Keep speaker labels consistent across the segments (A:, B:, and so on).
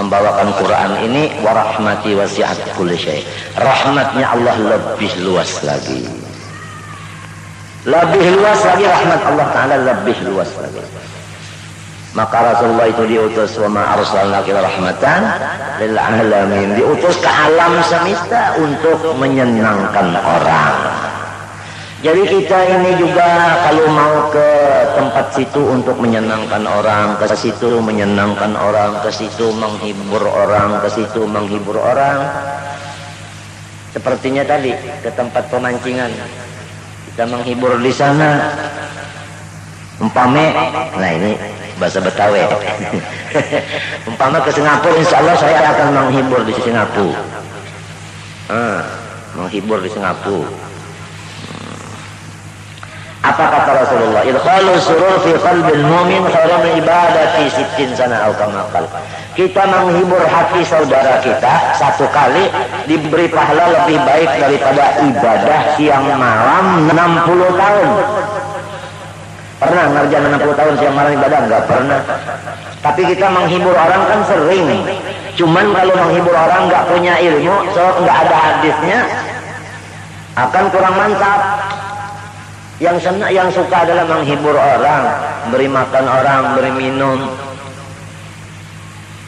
A: membawakan Quran ini, wa rahmati wasi'at kulli syai'. Rahmatnya Allah lebih luas lagi. Lebih luas lagi rahmat Allah Ta'ala, lebih luas lagi. Maka Rasulullah itu diutus, wa ma arsalnaka illa rahmatan lil alamin, diutus ke alam semesta untuk menyenangkan orang. Jadi kita ini juga kalau mau ke tempat situ untuk menyenangkan orang, ke situ menyenangkan orang, ke situ menghibur orang, ke situ menghibur orang. Sepertinya tadi ke tempat pemancingan, kita menghibur di sana. Umpame, nah ini bahasa Betawi. Umpama ke Singapura, insya Allah saya akan menghibur di Singapura. Menghibur di Singapura. Apa kata Rasulullah? Idkhalu surur fi qalbil mu'min khairan min ibadati 60 sana atau kama qala. Kita menghibur hati saudara kita satu kali diberi pahala lebih baik daripada ibadah siang malam 60 tahun. Pernah ngerjain 60 tahun siang malam ibadah? Enggak pernah. Tapi kita menghibur orang kan sering. Cuman kalau menghibur orang enggak punya ilmu, so enggak ada hadisnya, akan kurang mantap. Yang suka adalah menghibur orang, beri makan orang, beri minum,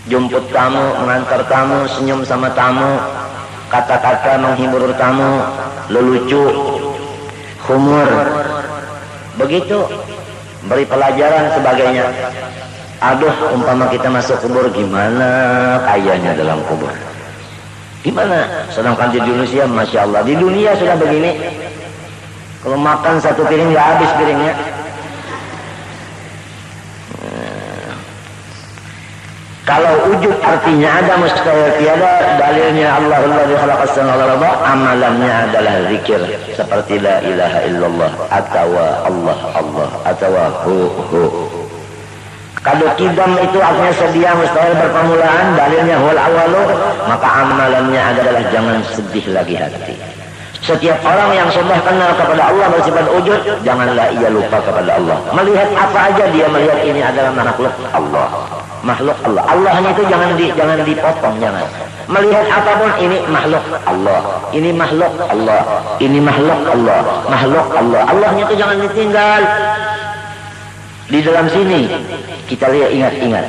A: jemput tamu, mengantar tamu, senyum sama tamu, kata-kata menghibur tamu, lelucu, humor, begitu, beri pelajaran sebagainya. Aduh, umpama kita masuk kubur, gimana kayanya dalam kubur? Gimana? Sedangkan di Indonesia, Masya Allah, di dunia sudah begini. Kalau makan satu piring nggak habis piringnya. Kalau wujud artinya ada, mustahil tiada, dalilnya Allahulladzi khalaqas samawati wal arda, amalannya adalah zikir seperti la ilaha illallah atau Allah Allah atau hu. Kalau kidam itu artinya sedia, mustahil berpermulaan, dalilnya huwal awalu, maka amalannya adalah jangan sedih lagi hati. Setiap orang yang sudah kenal kepada Allah bersifat wujud, janganlah ia lupa kepada Allah. Melihat apa aja dia melihat ini adalah makhluk Allah. Makhluk Allah. Allahnya itu jangan dipotong, jangan. Melihat apapun ini makhluk Allah. Ini makhluk Allah. Ini makhluk Allah. Makhluk Allah. Allahnya itu jangan ditinggal. Di dalam sini kita lihat, ingat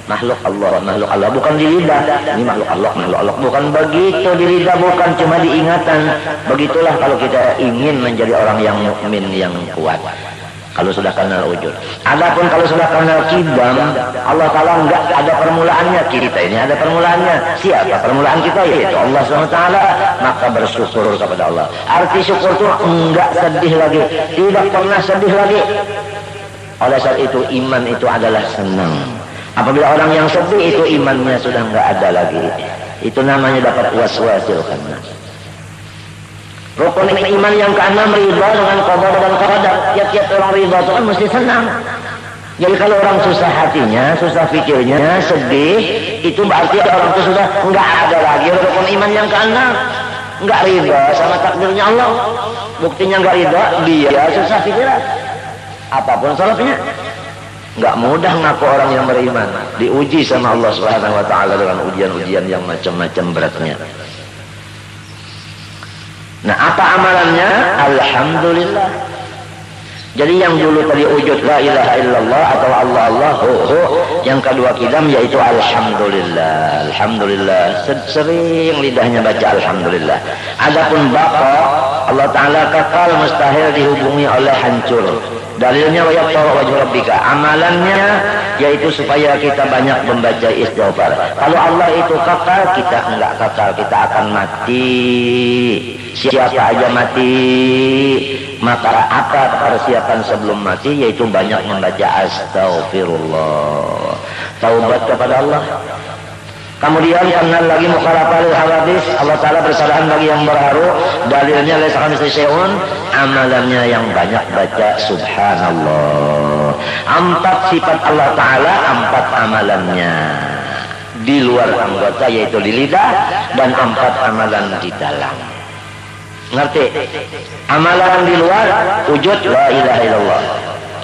A: makhluk Allah bukan di lidah. Ini makhluk Allah bukan begitu di lidah, bukan cuma diingatan. Begitulah kalau kita ingin menjadi orang yang mukmin yang kuat. Kalau sudah kenal wujud. Adapun kalau sudah kenal kidam, Allah Ta'ala enggak ada permulaannya. Kita ini ada permulaannya. Siapa permulaan kita? Yaitu Allah SWT. Maka bersyukur kepada Allah. Arti syukur itu enggak sedih lagi, tidak pernah sedih lagi. Oleh saat itu iman itu adalah senang. Apabila orang yang sedih itu imannya sudah enggak ada lagi. Itu namanya dapat waswasil khannas. Rukun iman yang keenam ridha dengan qada dan qadar. Tiap-tiap orang ridha itu kan mesti senang. Jadi kalau orang susah hatinya, susah pikirnya, sedih, itu berarti orang itu sudah enggak ada lagi rukun iman yang keenam. Enggak ridha sama takdirnya Allah. Buktinya enggak ridha, dia susah pikiran. Apapun salahnya. Enggak mudah ngaku orang yang beriman. Diuji sama Allah Subhanahu wa taala dengan ujian-ujian yang macam-macam beratnya. Nah, apa amalannya? Alhamdulillah. Jadi yang dulu tadi wujud la ilaha illallah atau Allah Allah hu. Yang kedua kidam yaitu alhamdulillah. Alhamdulillah. Sering lidahnya baca alhamdulillah. Adapun baqa Allah Ta'ala kekal, mustahil dihubungi oleh hancur. Dalilnya wa yaqtara wajhu rabbika. Amalannya yaitu supaya kita banyak membaca istighfar. Kalau Allah itu kekal, kita enggak kekal, kita akan mati. Siapa aja mati. Maka apa persiapan sebelum mati? Yaitu banyak membaca astaghfirullah. Taubat kepada Allah. Kemudian kenal lagi mukhalafah lil hawadits, Allah Ta'ala bersalahan bagi yang berharu. Dalilnya laysa kamitslihi syai'un, amalannya yang banyak baca subhanallah. 4 sifat Allah Ta'ala, 4 amalannya di luar anggota yaitu di lidah, dan 4 amalan di dalam. Ngerti? Amalan di luar wujud la ilaha illallah.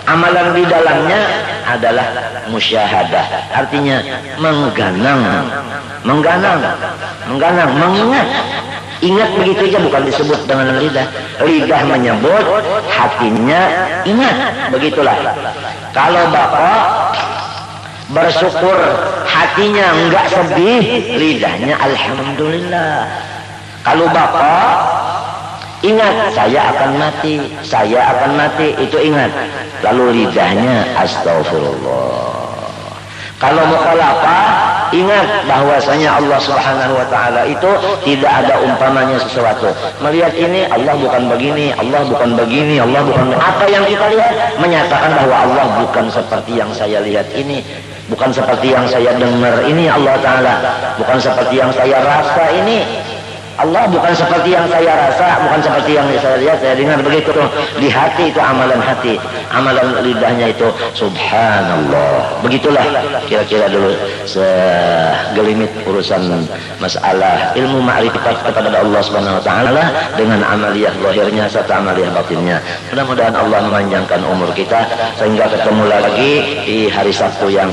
A: Amalan di dalamnya adalah musyahadah, artinya menganang, mengingat. Ingat begitu aja, bukan disebut dengan lidah. Lidah menyebut, hatinya ingat, begitulah. Kalau bapak bersyukur, hatinya enggak sedih, lidahnya alhamdulillah. Kalau bapak ingat, saya akan mati, itu ingat. Lalu lidahnya astagfirullah. Kalau mukhalafah, ingat bahwasanya Allah Subhanahu wa taala itu tidak ada umpamanya sesuatu. Melihat ini, Allah bukan begini, Allah bukan begini, Allah bukan. Apa yang kita lihat menyatakan bahwa Allah bukan seperti yang saya lihat ini, bukan seperti yang saya dengar ini, Allah taala bukan seperti yang saya rasa ini. Allah bukan seperti yang saya rasa, bukan seperti yang saya lihat, saya dengar, begitu. Di hati itu amalan hati, amalan lidahnya itu subhanallah. Begitulah kira-kira dulu segelimit urusan masalah ilmu ma'rifat kepada Allah Subhanahu wa taala dengan amaliyah zahirnya serta amaliyah batinnya. Mudah-mudahan Allah memanjangkan umur kita sehingga ketemu lagi di hari Sabtu yang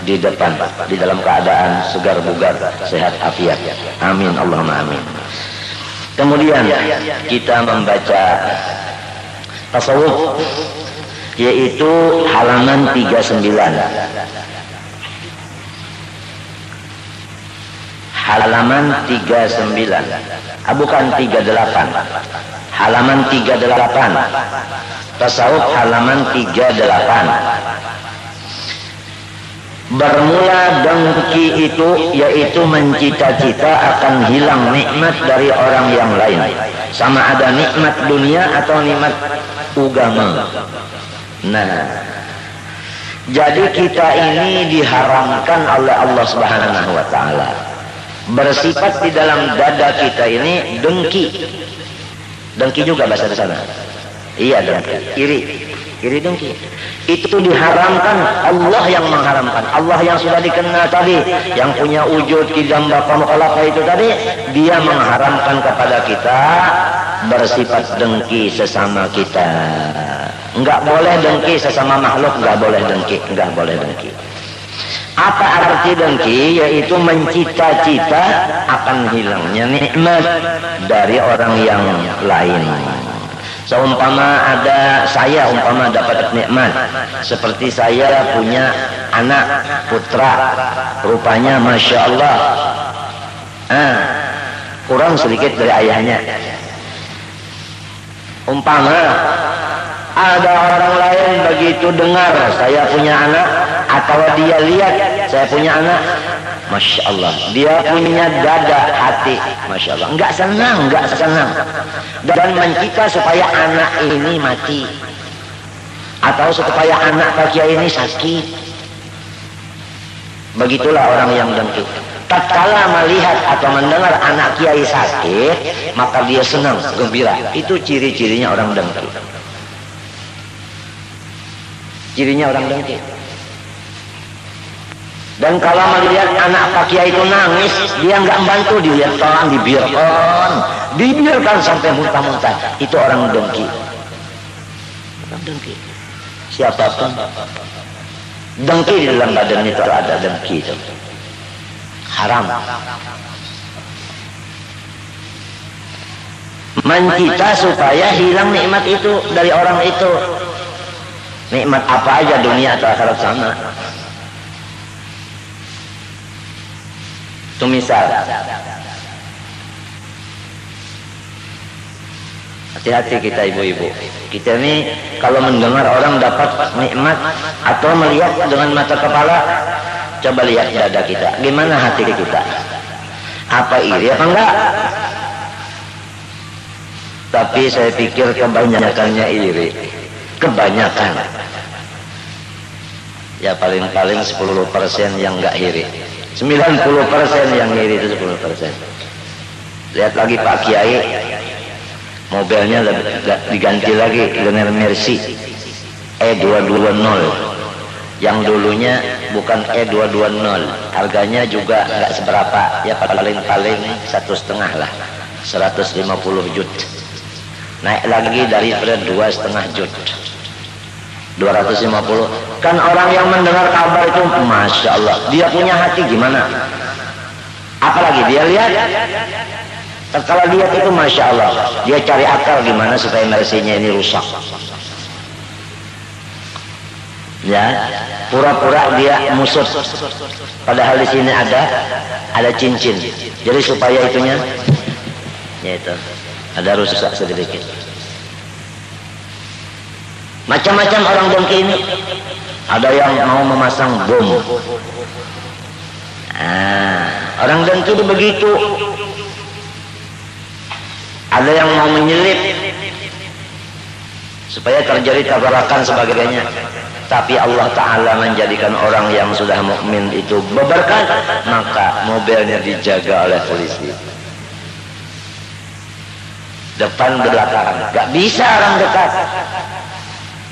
A: di depan, di dalam keadaan segar bugar, sehat afiat. Amin Allahumma amin. Kemudian kita membaca tasawuf, yaitu halaman 39. Halaman 39. Bukan 38. Halaman 38. Tasawuf halaman 38. Bermula dengki itu yaitu mencita-cita akan hilang nikmat dari orang yang lain, sama ada nikmat dunia atau nikmat agama. Nah, jadi kita ini diharamkan oleh Allah Subhanahu wa taala. Bersifat di dalam dada kita ini dengki. Dengki juga bahasa di sana. Iya, dengki. Iri dengki. Itu diharamkan, Allah yang mengharamkan. Allah yang sudah dikenal tadi, yang punya wujud kidam bapa mukhalafah itu tadi, dia mengharamkan kepada kita bersifat dengki sesama kita. Enggak boleh dengki sesama makhluk, enggak boleh dengki. Apa arti dengki? Yaitu mencita-cita akan hilangnya nikmat dari orang yang lain. Seumpama saya dapat nikmat, seperti saya punya anak putra, rupanya masya Allah, kurang sedikit dari ayahnya. Umpama ada orang lain begitu dengar saya punya anak, atau dia lihat saya punya anak, masya Allah, dia punya dada hati, masya Allah, enggak senang, dan mencita supaya anak ini mati, atau supaya anak Pak Kiai ini sakit. Begitulah orang yang dengki. Tatkala melihat atau mendengar anak Kiai sakit, maka dia senang, gembira. Itu ciri-cirinya orang dengki. Cirinya orang dengki. Dan kalau melihat anak Pak Kiai itu nangis, dia nggak membantu, dibiarkan sampai muntah-muntah. Itu orang dengki. Orang dengki. Siapapun dengki di dalam badan itu ada dengki itu. Haram. Mencita supaya hilang nikmat itu dari orang itu. Nikmat apa aja, dunia atau akhirat sama. Itu misal. Hati-hati kita ibu-ibu. Kita ini kalau mendengar orang dapat nikmat atau melihat dengan mata kepala, coba lihat dada kita. Gimana hati kita? Apa iri apa enggak? Tapi saya pikir kebanyakannya iri. Kebanyakan. Ya paling-paling 10% yang enggak iri. 90% yang iri itu 10%. Lihat lagi Pak Kiai, mobilnya diganti lagi Lionel Mercy E220, yang dulunya bukan E220, harganya juga nggak seberapa, ya paling-paling 1,5 lah, 150 juta. Naik lagi daripada 2,5 juta. 250. Kan orang yang mendengar kabar itu Masya Allah, dia punya hati gimana? Apalagi dia lihat. Kalau lihat itu Masya Allah, dia cari akal gimana supaya meresinya ini rusak. Ya, pura-pura dia musut. Padahal di sini ada cincin. Jadi supaya itunya, ya itu, ada rusak sedikit. Macam-macam orang dengki ini. Ada yang mau memasang bom. Orang dengki itu begitu. Ada yang mau menyelip supaya terjadi tabrakan sebagainya. Tapi Allah Ta'ala menjadikan orang yang sudah mukmin itu berberkah, maka mobilnya dijaga oleh polisi. Depan belakang, gak bisa orang dekat,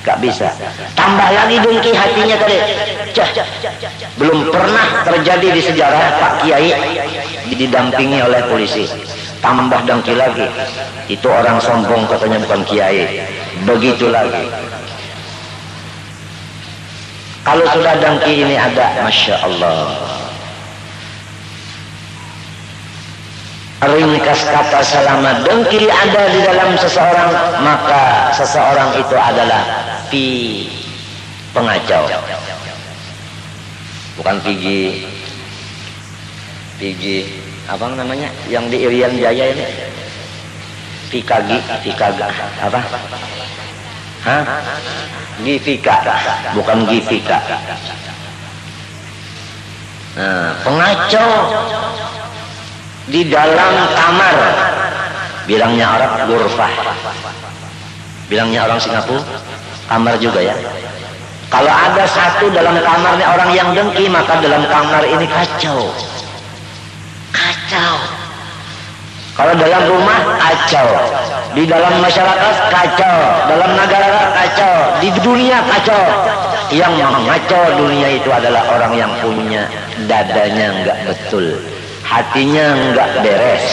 A: gak bisa. Tambah lagi dengki hatinya tadi. Belum pernah terjadi di sejarah Pak Kiai didampingi oleh polisi. Tambah dengki lagi. Itu orang sombong katanya bukan Kiai. Begitu lagi. Kalau sudah dengki ini ada, Masya Allah. Ringkas kata selama dengki ada di dalam seseorang, maka seseorang itu adalah pengacau. Bukan pigi apa namanya yang di Irian Jaya ini? Pikagi apa? Hah? Gifika, bukan Gifika. Nah, pengacau di dalam kamar, bilangnya Arab gurfah, bilangnya orang Singapura kamar juga ya. Kalau ada satu dalam kamarnya orang yang dengki, maka dalam kamar ini kacau. Kalau dalam rumah kacau, di dalam masyarakat kacau, dalam negara kacau, di dunia kacau. Yang mengacau dunia itu adalah orang yang punya dadanya enggak betul, hatinya enggak beres.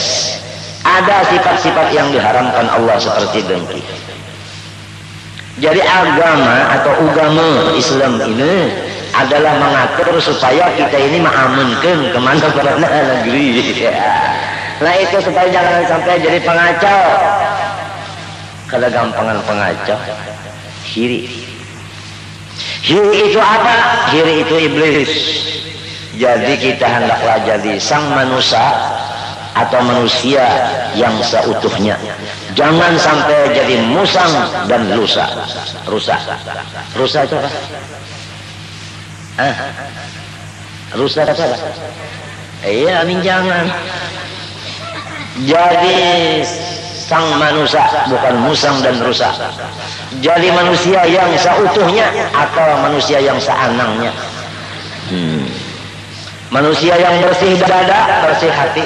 A: Ada sifat-sifat yang diharamkan Allah seperti dengki. Jadi agama atau agama Islam ini adalah mengatur supaya kita ini mengamankan kemana-mana negeri. Nah itu supaya jangan sampai jadi pengacau. Kalau gampangan pengacau, hiri. Hiri itu apa? Hiri itu iblis. Jadi kita hendaklah jadi sang manusia atau manusia yang seutuhnya. Jangan sampai jadi musang dan lusa. Rusa itu apa? Rusa itu apa? Iya, amin jangan. Jadi sang manusia, bukan musang dan rusa. Jadi manusia yang seutuhnya atau manusia yang seanangnya. Manusia yang bersih dada, bersih hati.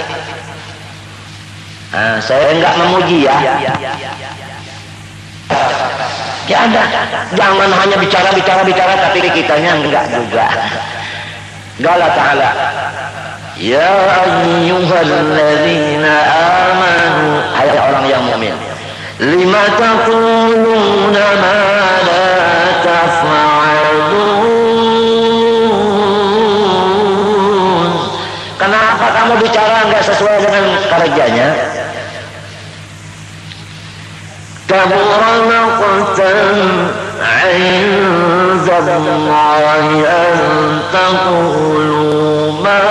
A: Saya enggak memuji ya. Ya ada. Jangan hanya bicara tapi kitanya enggak juga. Allah Ta'ala, ya ayyuhalladzina amanu, hai orang yang mukmin, lima taquluna ma la taf'alun. Kenapa kamu bicara enggak sesuai dengan kerjanya? Kabura maqtan 'inda Allahi an taqulu ma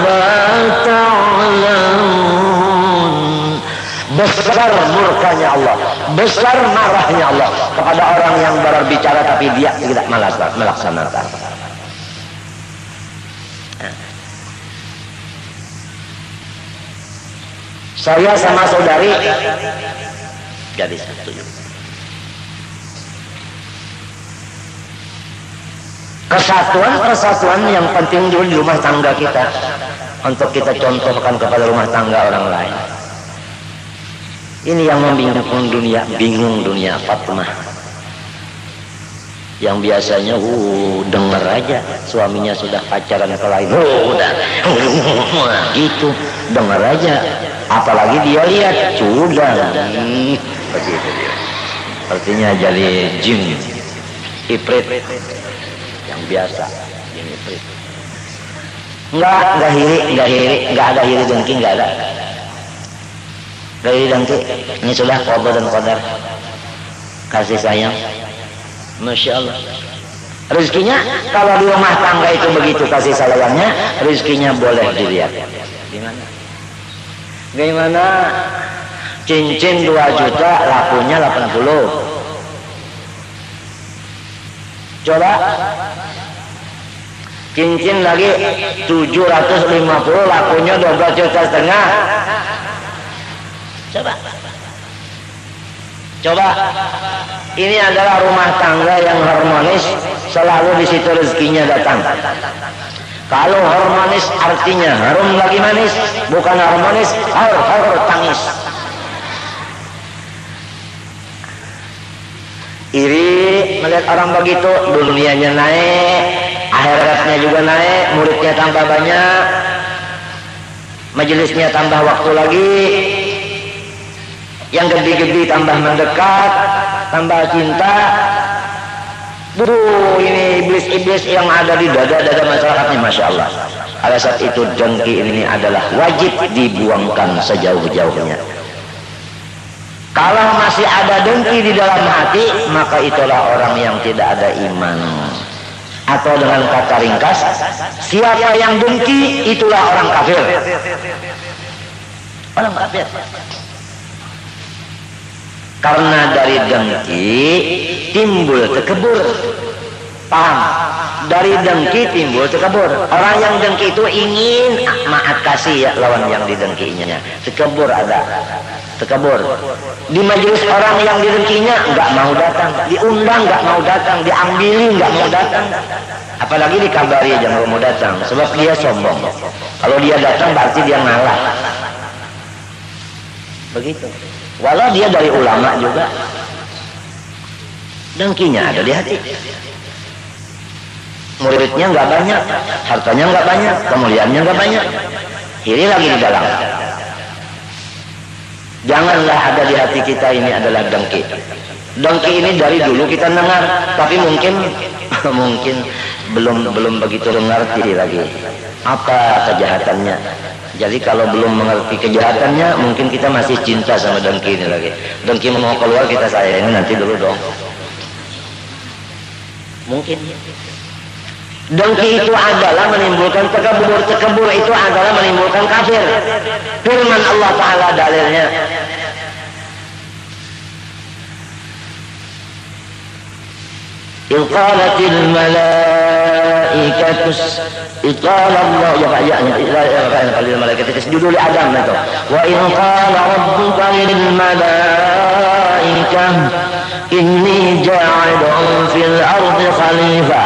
A: la ta'lamun. Besar murkanya Allah, besar marahnya Allah kepada orang yang berbicara tapi dia tidak melaksanakan. Saya sama saudari jadi satu. Persatuan yang penting dulu di rumah tangga kita, untuk kita contohkan kepada rumah tangga orang lain. Ini yang membingungkan dunia, bingung dunia Fatimah. Yang biasanya dengar aja suaminya sudah pacaran ke lain, udah gitu, dengar aja. Apalagi dia lihat sudah begitu dia. Artinya jadi jin. Ifrit yang biasa, yang ifrit. Enggak hiri, enggak ada hiri dengki, enggak ada. Hiri dengki, ini sudah qada dan qadar. Kasih sayang. Masya Allah. Rezekinya kalau di rumah tangga itu begitu kasih sayangnya, rezekinya boleh dilihat. Gimana? Cincin 2 juta, lakunya 80. Coba cincin lagi 750, lakunya 12,5 juta. Coba ini adalah rumah tangga yang harmonis, selalu di situ rezekinya datang. Kalau harmonis artinya harum lagi manis, bukan harmonis har tangis. Iri melihat orang begitu, dunianya naik, akhiratnya juga naik, muridnya tambah banyak, majelisnya tambah waktu lagi, yang gede-gede tambah mendekat, tambah cinta. Ini iblis-iblis yang ada di dada-dada masyarakatnya, Masya Allah. Pada saat itu dengki ini adalah wajib dibuangkan sejauh-jauhnya. Kalau masih ada dengki di dalam hati, maka itulah orang yang tidak ada iman. Atau dengan kata ringkas, siapa yang dengki, itulah orang kafir. Orang kafir. Karena dari dengki timbul tekebur. Paham? Dari dengki timbul tekebur. Orang yang dengki itu ingin maaf kasih ya lawan yang didengkinya. Tekebur ada. Tekebur. Di majelis orang yang didengkinya nggak mau datang, diundang nggak mau datang, diambili nggak mau datang. Apalagi dikabari jangan mau datang, sebab dia sombong. Kalau dia datang berarti dia ngalah. Begitu. Walau dia dari ulama juga, dengkinya ada di hati. Muridnya nggak banyak, hartanya nggak banyak, kemuliaannya nggak banyak, iri lagi di dalam. Janganlah ada di hati kita ini adalah dengki. Dengki ini dari dulu kita dengar, tapi mungkin belum begitu mengerti lagi apa kejahatannya. Jadi kalau belum mengerti kejahatannya, mungkin kita masih cinta sama dengki ini lagi. Dengki mau keluar kita sayangin nanti dulu dong. Mungkin. Dengki itu adalah menimbulkan tekebur. Tekebur itu adalah menimbulkan kafir. Firman Allah Ta'ala dalilnya. Iqalatil malaikatu iqala Allah ya ayatnya qalil malaikatu tasjudu li Adam itu. Wa in qala rabbuka lil malaikah inni ja'ilun fil ardi khalifah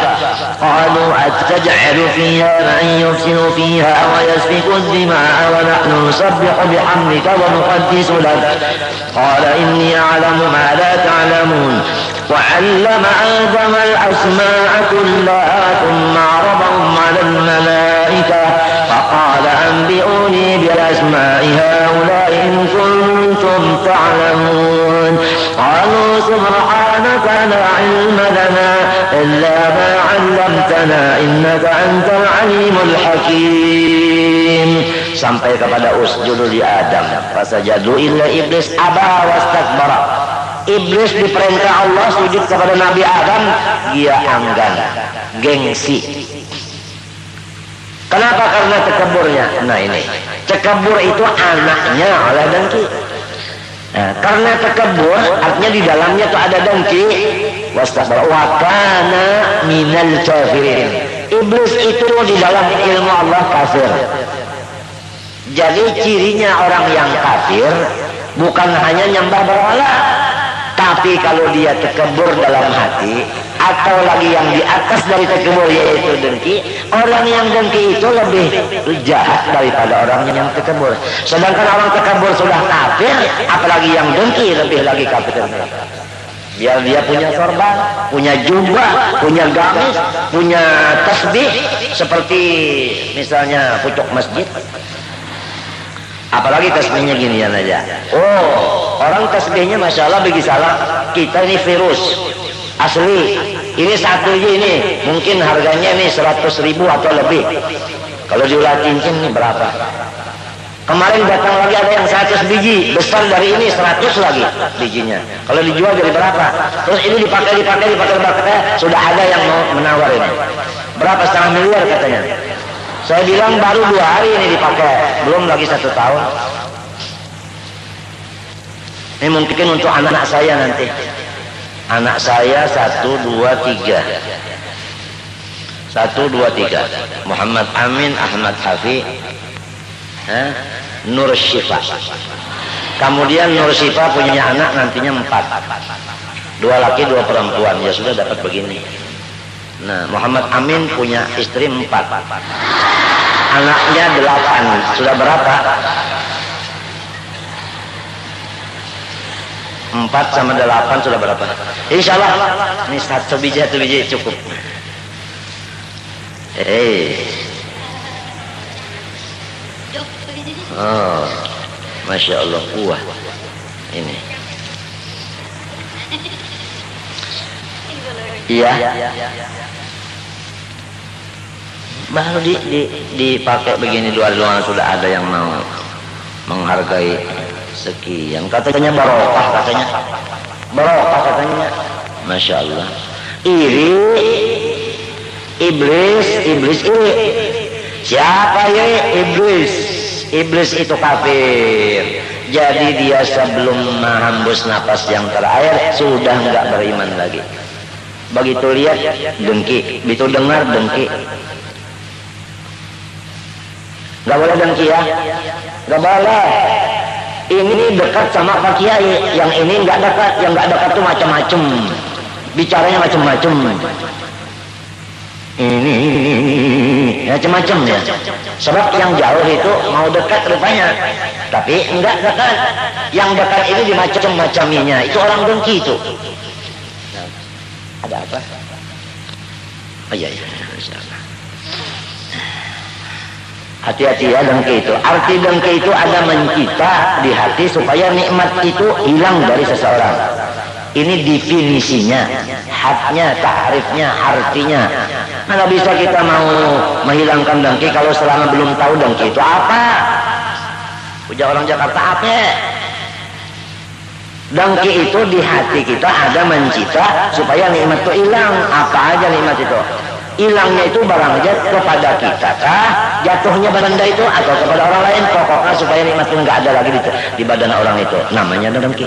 A: qalu ataj'alu fiha man yufsidu fiha wa yasfiku ad-dima'a wa nahnu nusabbihu bihamdika wa nuqaddisu lak qala inni a'lamu ma la ta'lamun وعلم آدم الأسماء كلها ثم عرضهم على الملائكة فقال أنبئوني بأسماء هؤلاء إن كنتم تعلمون قالوا سبحانك لا علم لنا إلا ما علمتنا إنك أنت العليم الحكيم. Sampai kepada usjudu li Adam fasajadu illa iblis aba wastakbara. Iblis diperintah Allah sujud kepada Nabi Adam, dia enggan, gengsi. Kenapa? Karena tekeburnya. Nah ini, tekebur itu anaknya oleh dengki. Nah, karena tekebur, artinya di dalamnya itu ada dengki. Wastakbara wa kana minal kafirin. Iblis itu di dalam ilmu Allah kafir. Jadi cirinya orang yang kafir bukan hanya nyembah berhala, tapi kalau dia tekebur dalam hati, atau lagi yang di atas dari tekebur yaitu dengki, orang yang dengki itu lebih jahat daripada orang yang tekebur. Sedangkan orang tekebur sudah kafir, apalagi yang dengki lebih lagi kafir. Biar dia punya sorban, punya jubah, punya gamis, punya tasbih, seperti misalnya pucuk masjid. Apalagi tasbihnya ginian aja. Oh, orang tasbihnya Masya Allah bagi salah. Kita ini virus asli Ini satu ini mungkin harganya ini 100.000 atau lebih. Kalau diolah cincin ini berapa? Kemarin datang lagi ada yang 100 biji, besar dari ini 100 lagi bijinya. Kalau dijual jadi berapa? Terus ini dipakai, sudah ada yang mau menawar ini. Berapa? 1,5 miliar katanya. Saya bilang baru 2 hari ini dipakai, belum lagi 1 tahun. Ini mungkin untuk anak saya nanti. Anak saya 1, 2, 3. 1, 2, 3. Muhammad Amin, Ahmad Hafi, Nur Syifa. Kemudian Nur Syifa punya anak nantinya 4. 2 laki 2 perempuan. Ya sudah dapat begini. Nah, Muhammad Amin punya istri 4. Anaknya 8. Sudah berapa? 4 sama 8 sudah berapa? Insya Allah ini 1 biji cukup. Oh, Masya Allah, kuah ini. Iya. Baru dipakai begini 2 hari sudah ada yang mau menghargai sekian. Katanya barokah, katanya. Masya Allah. Iri, iblis iri. Siapa ya? Iblis itu kafir. Jadi dia sebelum menghembus napas yang terakhir sudah enggak beriman lagi. Begitu lihat dengki, begitu dengar dengki. Enggak boleh dengki ya. Enggak boleh. Ini dekat sama Pak Kiai, yang ini enggak dekat. Yang enggak dekat tuh macam-macam. Bicaranya macam-macam. Ini macam-macam ya. Sebab yang jauh itu mau dekat rupanya, tapi enggak dekat. Yang dekat ini dimacam-macaminya. Itu orang dengki itu. Nah, ada apa? Oh iya, insyaallah. Hati-hati ya dengki itu. Arti dengki itu ada mencita di hati supaya nikmat itu hilang dari seseorang. Ini definisinya, hadnya, tahrifnya, artinya. Mana bisa kita mau menghilangkan dengki kalau selama belum tahu dengki itu apa? Ujar orang Jakarta apa? Dengki itu di hati kita ada mencita supaya nikmat itu hilang. Apa aja nikmat itu? Hilangnya itu barang aja kepada kita kah? Jatuhnya benda itu atau kepada orang lain? Pokoknya supaya nikmat itu nggak ada lagi di badan orang itu. Namanya dengki.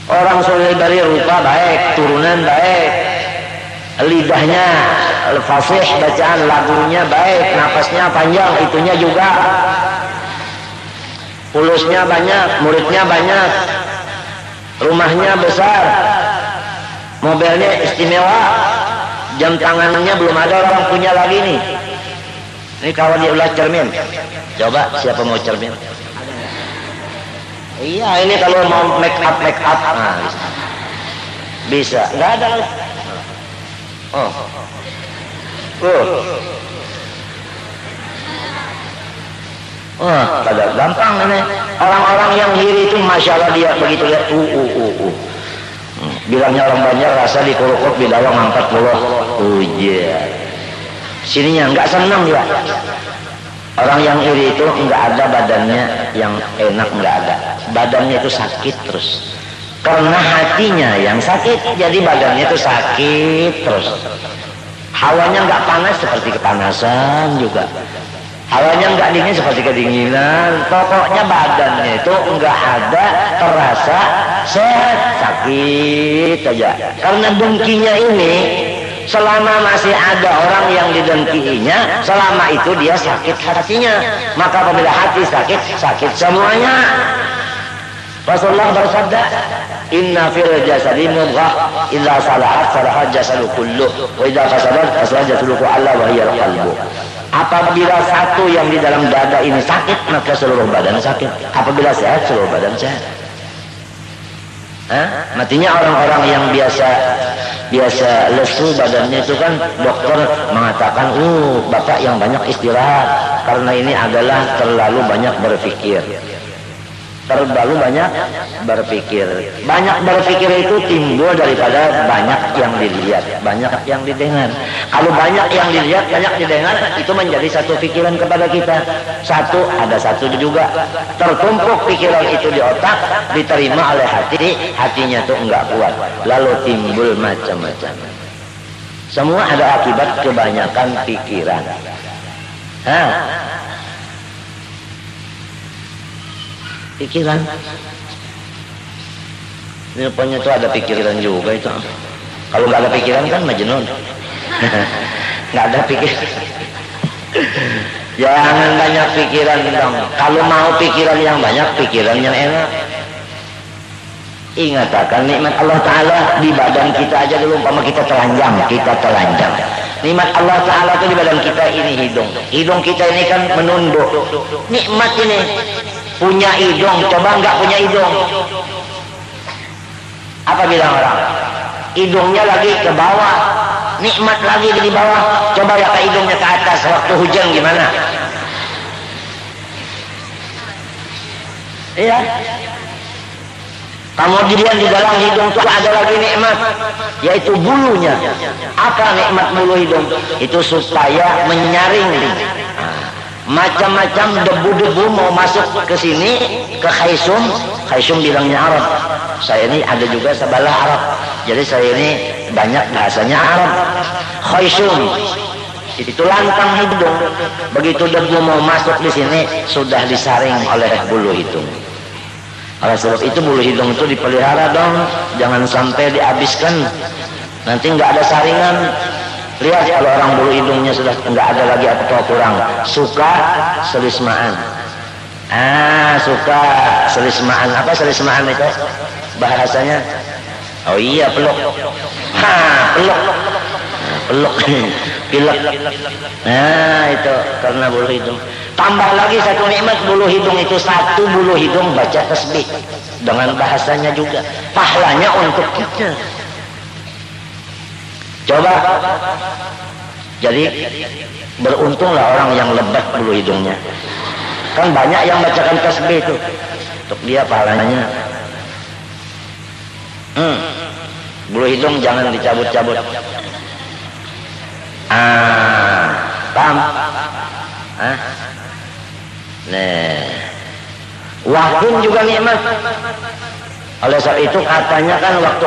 A: Orang soleh dari rupa baik, turunan baik, lidahnya fasih, bacaan lagunya baik, napasnya panjang, itunya juga, pulusnya banyak, muridnya banyak, rumahnya besar, mobilnya istimewa, jam tangannya belum ada orang punya lagi nih. Ini kalau diulah cermin, coba siapa mau cermin? Iya, ini kalau mau make up, nah, bisa. Nggak ada. Pada gampang ini. Orang-orang yang iri itu, masya Allah dia begitu lihat, bilangnya orang banyak rasa dikurukut bidawang 40. Iya. Sininya nggak senang dia. Orang yang iri itu enggak ada badannya yang enak, enggak ada. Badannya itu sakit terus. Karena hatinya yang sakit, jadi badannya itu sakit terus. Hawanya enggak panas seperti kepanasan juga. Hawanya enggak dingin seperti kedinginan. Pokoknya badannya itu enggak ada terasa sehat, sakit aja. Karena dengkinya ini, selama masih ada orang yang didengkiinya, selama itu dia sakit hatinya. Maka apabila hati sakit, sakit semuanya. Rasulullah bersabda, "Inna fil jasadi mudghah, idza salahat salahat jasadu kulluh, wa idza fasadat fasadat jasadu kulluh wa hiya al-qalbu." Apabila satu yang di dalam dada ini sakit, maka seluruh badan sakit. Apabila sehat, seluruh badan sehat. Matinya orang-orang yang biasa lesu badannya itu kan dokter mengatakan, bapak yang banyak istirahat karena ini adalah terlalu banyak berpikir. terlalu banyak berpikir. Banyak berpikir itu timbul daripada banyak yang dilihat, banyak yang didengar. Kalau banyak yang dilihat, banyak didengar, itu menjadi satu pikiran kepada kita. Ada satu juga. Tertumpuk pikiran itu di otak, diterima oleh hati, hatinya tuh enggak kuat. Lalu timbul macam-macam. Semua ada akibat kebanyakan pikiran. Pikiran. Ini rupanya itu ada pikiran juga itu. Kalau nggak ada pikiran kan majnun. Nggak ada pikiran. Jangan banyak pikiran dong. Kalau mau pikiran yang banyak, pikiran yang enak. Ingat akan nikmat Allah Ta'ala di badan kita aja dulu. Umpama kita telanjang. Nikmat Allah Ta'ala itu di badan kita ini hidung. Hidung kita ini kan menunduk. Nikmat ini. Punya hidung, coba nggak punya hidung. Apa bilang orang? Hidungnya lagi ke bawah, nikmat lagi di bawah. Coba ya hidungnya ke atas waktu hujan gimana? Iya. Kemudian di dalam hidung itu ada lagi nikmat, yaitu bulunya. Apa nikmat bulu hidung? Itu supaya menyaring macam-macam debu-debu mau masuk ke sini, ke khaysum bilangnya Arab. Saya ini ada juga sebelah Arab, jadi saya ini banyak bahasanya Arab. Khaysum itu lantang hidung. Begitu debu mau masuk di sini, sudah disaring oleh bulu hidung. Oleh sebab itu bulu hidung itu dipelihara dong, jangan sampai dihabiskan. Nanti nggak ada saringan. Lihat kalau orang bulu hidungnya sudah nggak ada lagi atau kurang, suka selismaan. Suka selismaan. Apa selismaan itu bahasanya? Oh iya, peluk. Peluk. Pilek. Itu karena bulu hidung. Tambah lagi satu nikmat bulu hidung itu, satu bulu hidung baca tasbih dengan bahasanya juga. Pahalanya untuk kita. Coba. Jadi beruntunglah orang yang lebat bulu hidungnya. Kan banyak yang bacakan tasbih itu. Untuk dia pahalanya. Bulu hidung jangan dicabut-cabut. Paham? Waktu juga nikmat. Oleh sebab itu katanya kan waktu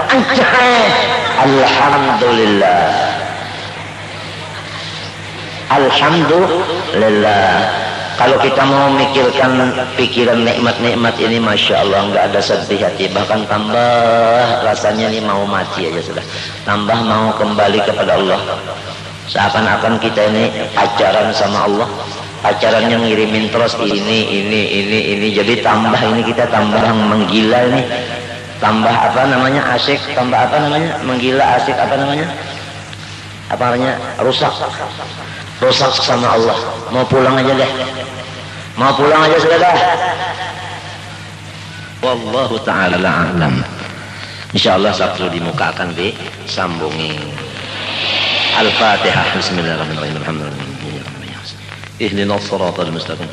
A: Alhamdulillah. Kalau kita mau memikirkan pikiran nikmat-nikmat ini, Masya Allah, nggak ada sedih hati. Bahkan tambah rasanya ini mau mati aja sudah. Tambah mau kembali kepada Allah. Seakan-akan kita ini pacaran sama Allah. Pacaran yang ngirimin terus ini. Jadi tambah ini kita tambah menggila ini. Tambah apa namanya, asyik. Tambah apa namanya, menggila, asyik, apa namanya, rusak sama Allah. Mau pulang aja deh, sudah dah. Wallahu ta'ala a'lam. Insyaallah sabtu di muka akan disambungi. Al-Fatihah. Bismillahirrahmanirrahim. Alhamdulillah. Ihdinas siratal mustaqim.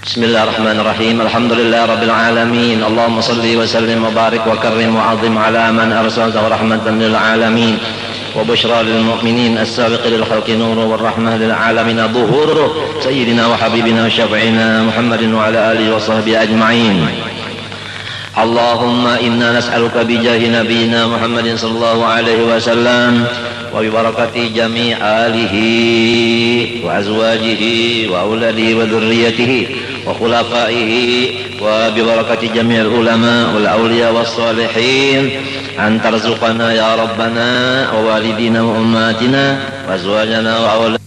A: Bismillahirrahmanirrahim. Alhamdulillah rabbil alamin. Allahumma salli wa sallim wa barik wa karrim wa azim ala man arsalta rahmatan lil alamin wa bushra lil mu'minin as-sabiq lil khalqi nuru wa rahmah lil alamin dhuhuru sayyidina wa habibina wa syafi'ina Muhammadin wa ala alihi wa sahbihi ajma'in. Allahumma inna nas'aluka bi jahi nabiyyina Muhammadin sallallahu alaihi wasallam wa bi barakati jami' alihi wa azwajihi wa auladihi wa dhurriyyatihi wa khulafaihi wa bi barakati jami'il ulama wal awliya was salihin an tarzuqana ya rabbana wa walidina wa ummatina wa azwajana wa aulad